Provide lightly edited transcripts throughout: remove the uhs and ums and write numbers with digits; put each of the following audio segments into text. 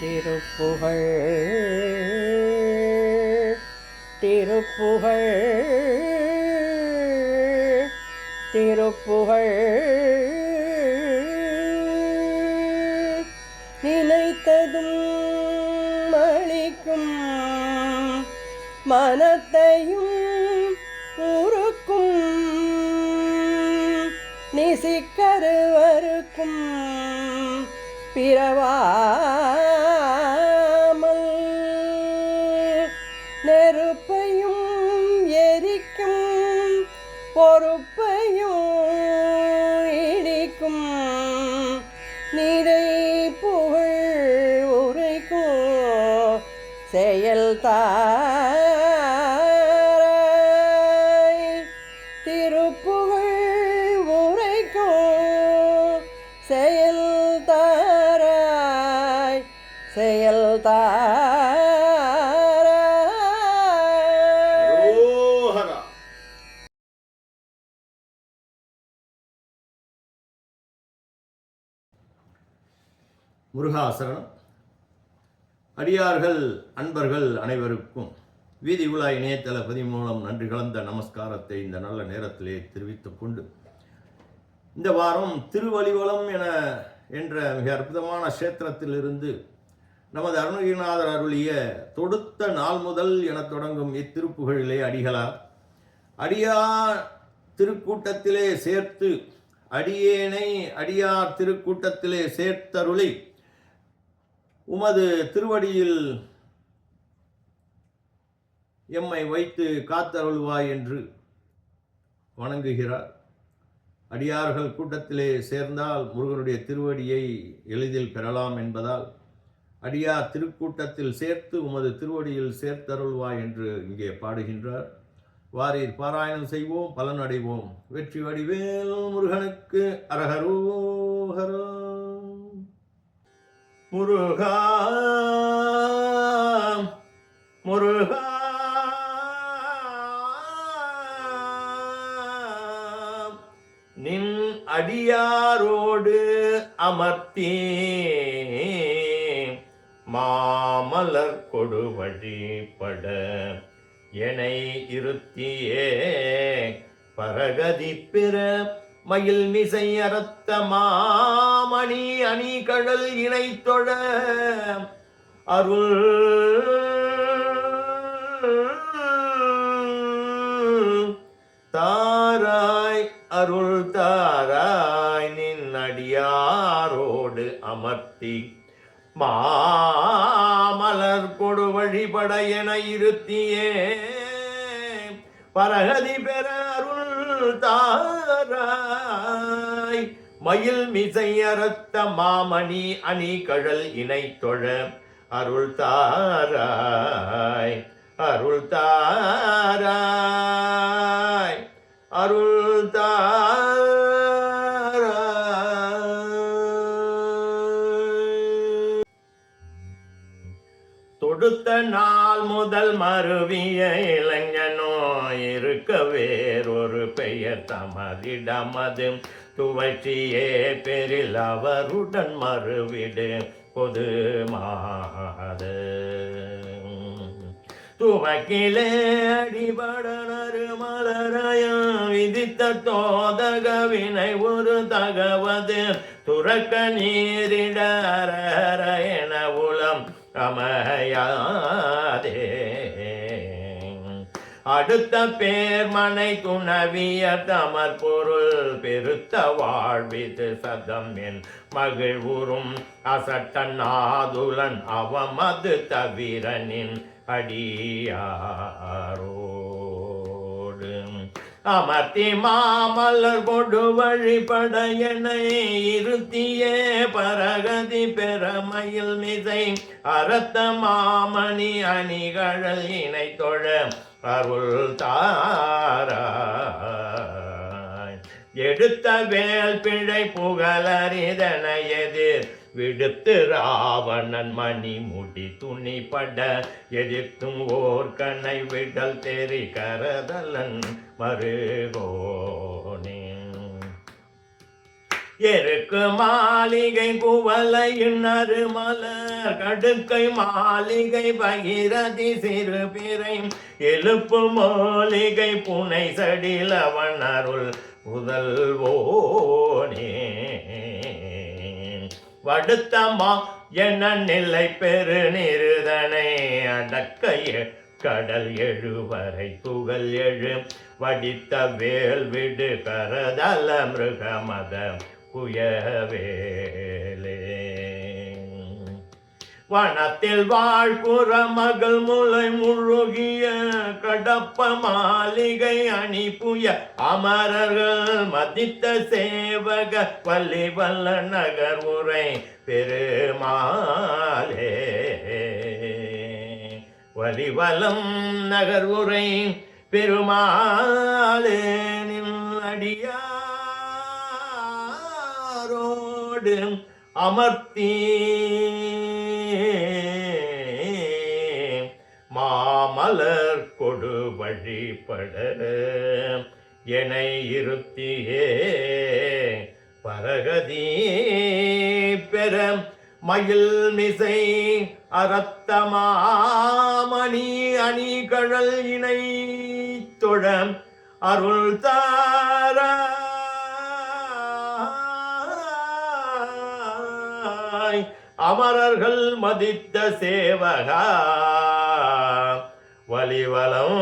திருப்புகழ் திருப்புகழ் திருப்புகழ் நினைத்ததும் அளிக்கும் மனத்தையும் உருக்கும் நிசிக்கருவருக்கும் பிறவாமல் நெருப்பையும் எரிக்கும் பொறுப்பையும் இடிக்கும் நிறை புகழ் உரைக்கும் செயல் தாராய் திருப்புகழ் உரைக்கும் செயல் தாராய் செயல் முருகாசரணம். அடியார்கள் அன்பர்கள் அனைவருக்கும் வீதி உலா இணையதள பதிவு மூலம் நன்றி கலந்த நமஸ்காரத்தை இந்த நல்ல நேரத்திலே தெரிவித்துக் கொண்டு, இந்த வாரம் திருவலிவலம் என்ற மிக அற்புதமான கஷேத்திரத்திலிருந்து நமது அருணகிரிநாதர் அருளிய தொடுத்த நாள் முதல் என தொடங்கும் இத்திருப்புகழிலே அடிகளார் அடியார் திருக்கூட்டத்திலே சேர்த்து அடியேனை அடியார் திருக்கூட்டத்திலே சேர்த்தருளி உமது திருவடியில் எம்மை வைத்து காத்தருள்வாய் என்று வணங்குகிறார். அடியார்கள் கூட்டத்திலே சேர்ந்தால் முருகனுடைய திருவடியை எளிதில் பெறலாம் என்பதால் அடியார் திருக்கூட்டத்தில் சேர்த்து உமது திருவடியில் சேர்த்தருள்வாய் என்று இங்கே பாடுகின்றார். வாரீர் பாராயணம் செய்வோம், பலன் அடைவோம். வெற்றி வடிவேல் முருகனுக்கு அரஹரோஹரா. முருகா முருகா நின் அடியாரோடு அமர்த்தே மாமலர் கொடு வழிபட எனை இருத்தியே பரகதி பிற மயில் மிசை அரத்த மாமணி அணி கடல் இணை தொழ அருள் தாராய் அருள் தாராய் நின் அடியாரோடு அமர்த்தி மாமலர் கொடு வழிபட என இருத்தியே பரகதி பெற அருள் தாராய் மயில் மிசை அரத்த மாமணி அணி கழல் இணை தொழ அருள் தாராய் அருள் தாராய் அருள் தாராய். தொடுத்த நாள் முதல் மருவிய இளைஞனோ இருக்க வேறொரு பெயர் தமதிடமது துவற்றியே பெரில் அவருடன் மறுவிடு பொது மாத துவக்கிலே அடிபடனரு மலராயம் விதித்த தோதக வினை ஒரு தகவது துறக்க நீரிட என உளம் அமையாதே அடுத்த பேர்மனை துணவிய தமர் பொருள் பெருத்த வாழ்விது சதம் என் மகிழ்வுறும் அசட்ட நாதுலன் அவமது தவிரனின் அடியாரோடு அமர்த்தி மாமலர் கொடு வழிபட என இருத்தியே பரகதி பெறமையில் மிசை அரத்த மாமணி அணிகழல் இணை தொழ அருள் தாராய் எடுத்த வேல் பிழை புகழறிதன எதிர் விடுத்து ராவணன் மணி முடி துணிப்பட எதிர்த்தும் ஓர் கண்ணை விடல் தெரி கரதலன் மருகோனே எருக்கு மாளிகை குவலையின் அருமலர் கடுக்கை மாளிகை பகிரதி சிறு பிறை எழுப்பு மாளிகை புனை சடிலவன் அருள் முதல்வோனே வடுத்தமா என நிலை பெரு நிறுதனை அடக்கைய கடல் எழுவரை புகழ் எழு வடித்த வேல் விடு கரதல மிருகமத புயவேலே வனத்தில் வாழ்புற மகள் முளை முழுகிய கடப்ப மாளிகை அணி புய அமரர்கள் மதித்த சேவக வள்ளி வல்ல நகர் உரை பெருமாளே வலிவலம் நகர் உரை பெருமாளே அடியாரோடு அமர்த்தி மாமலர் கொடு வழிபட எனை இருத்தியே பரகதி பெற மயில் மிசை அரத்தமாமணி அணி கழல் இணை தொழ அருள் தார அமரர்கள் மதித்த சேவகா வலிவலம்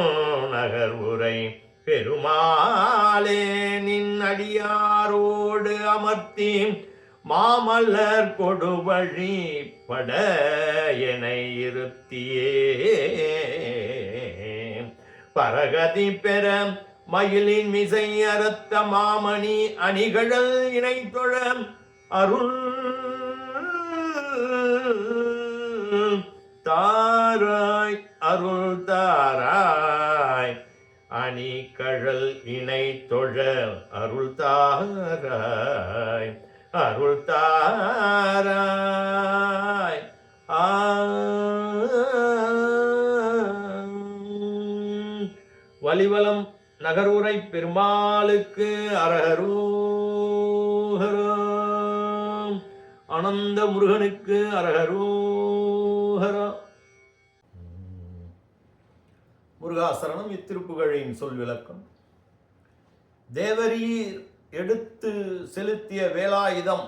நகர் உரை பெருமாளே நின் அடியாரோடு அமர்த்தி மாமல்லர் கொடுவழி பட எனை இருத்தியே பரகதி பெற மயிலின் மிசை அரத்த மாமணி அணிகழல் இணை தொழ அருள் தாராய் அருள் தாராய் அணி கழல் இணை தொழ அருள் தாராய் அருள் தாராய் வலிவலம் நகரூரை பெருமாளுக்கு அரகரோஹரம் அனந்த முருகனுக்கு அரகரோஹரா. முருகாசரணம் இத்திருப்புகழின் சொல் விளக்கம். தேவரீர் எடுத்து செலுத்திய வேலாயுதம்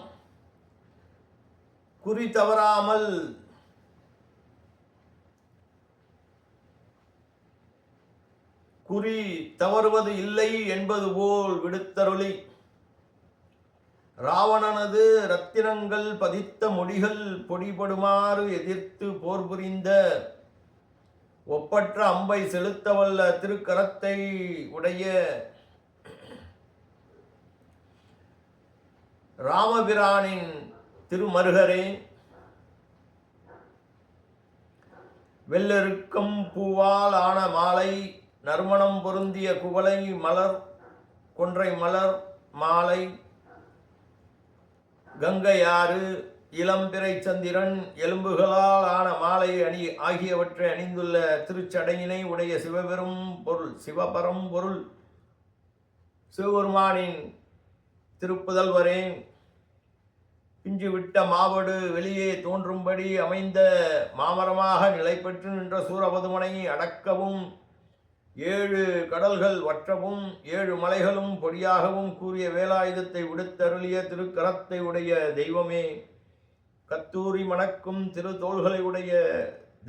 குறி தவறாமல் குறி தவறுவது இல்லை என்பது போல் விடுத்தருளி ராவணனது ரத்தினங்கள் பதித்த முடிகள் பொடிபடுமாறு எதிர்த்து போர் புரிந்த ஒப்பற்ற அம்பை செலுத்தவல்ல திருக்கரத்தை உடைய ராமபிரானின் திருமருகரே, வெள்ளெருக்கம் பூவால் ஆன மாலை நறுமணம் பொருந்திய குவளை மலர் கொன்றை மலர் மாலை கங்கையாறு இளம்பிறை சந்திரன் எலும்புகளால் ஆன மாலை அணி ஆகியவற்றை அணிந்துள்ள திருச்சடையினை உடைய சிவபரம் பொருள் சிவபெருமானின் திருப்புதல்வரே, பிஞ்சு விட்ட மாவடு வெளியே தோன்றும்படி அமைந்த மாமரமாக நிலை பெற்று நின்ற சூரபதுமனை அடக்கவும் 7 கடல்கள் வற்றவும் 7 மலைகளும் பொடியாகவும் கூறிய வேலாயுதத்தை விடுத்தருளிய திருக்கரத்தை உடைய தெய்வமே, கத்தூரி மணக்கும் திருத்தோள்களை உடைய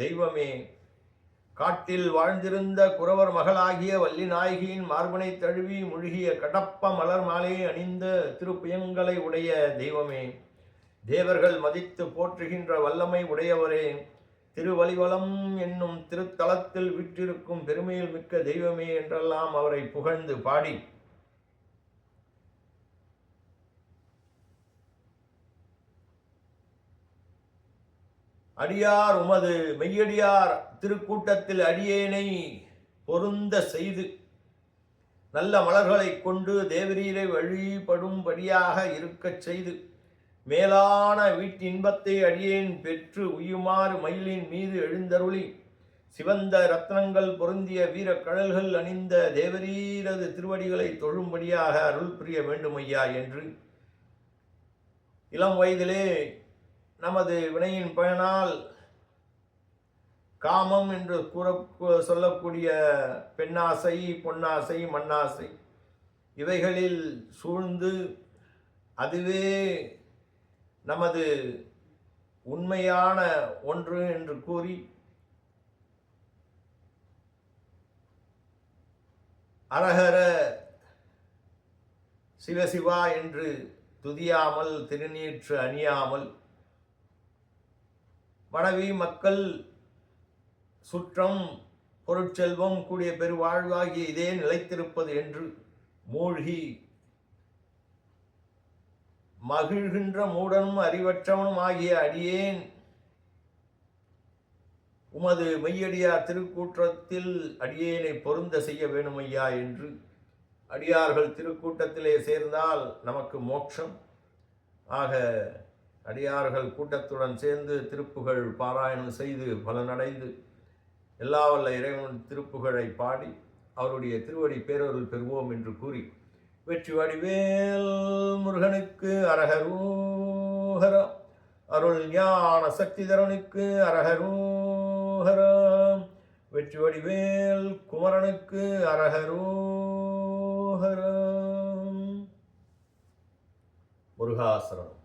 தெய்வமே, காட்டில் வாழ்ந்திருந்த குறவர் மகளாகிய வள்ளி நாயகியின் மார்பனை தழுவி முழுகிய கடப்ப மலர் மாலையை அணிந்த திருப்புயங்களை உடைய தெய்வமே, தேவர்கள் மதித்து போற்றுகின்ற வல்லமை உடையவரே, திருவலிவலம் என்னும் திருத்தலத்தில் விற்றிருக்கும் பெருமையில் மிக்க தெய்வமே என்றெல்லாம் அவரை புகழ்ந்து பாடி அடியார் உமது மெய்யடியார் திருக்கூட்டத்தில் அடியேனை பொருந்த செய்து நல்ல மலர்களை கொண்டு தேவரீரை வழிபடும்படியாக இருக்கச் செய்து மேலான வீட்டின்பத்தை அடியேன் பெற்று உயுமாறு மயிலின் மீது எழுந்தருளி சிவந்த ரத்னங்கள் பொருந்திய வீர கடல்கள் அணிந்த தேவரீரது திருவடிகளை தொழும்படியாக அருள் புரிய வேண்டுமையா என்று இளம் வயதிலே நமது வினையின் பயனால் காமம் என்று சொல்லக்கூடிய பெண்ணாசை, பொன்னாசை, மண்ணாசை இவைகளில் சூழ்ந்து அதுவே நமது உண்மையான ஒன்று என்று கூறி அரஹர சிவசிவா என்று துதியாமல் திருநீற்று அணியாமல் மனைவி மக்கள் சுற்றம் பொருட்செல்வம் கூடிய பெருவாழ்வாகிய இதே நிலைத்திருப்பது என்று மூழ்கி மகிழ்கின்ற மூடனும் அறிவற்றவனும் ஆகிய அடியேன் உமது மெய்யடியார் திருக்கூட்டத்தில் அடியேனை பொருந்த செய்ய வேணுமையா என்று அடியார்கள் திருக்கூட்டத்திலே சேர்ந்தால் நமக்கு மோட்சம். ஆக அடியார்கள் கூட்டத்துடன் சேர்ந்து திருப்புகழ் பாராயணம் செய்து பலனடைந்து எல்லா வல்ல இறைவன் திருப்புகழை பாடி அவருடைய திருவடி பேரருள் பெறுவோம் என்று கூறி வெற்றி வடிவேல் முருகனுக்கு அரஹரோஹரா, அருள் ஞான சக்திதரனுக்கு அரஹரோஹரா, வெற்றி வடிவேல் குமரனுக்கு அரஹரோஹரா. முருகாசரணம்.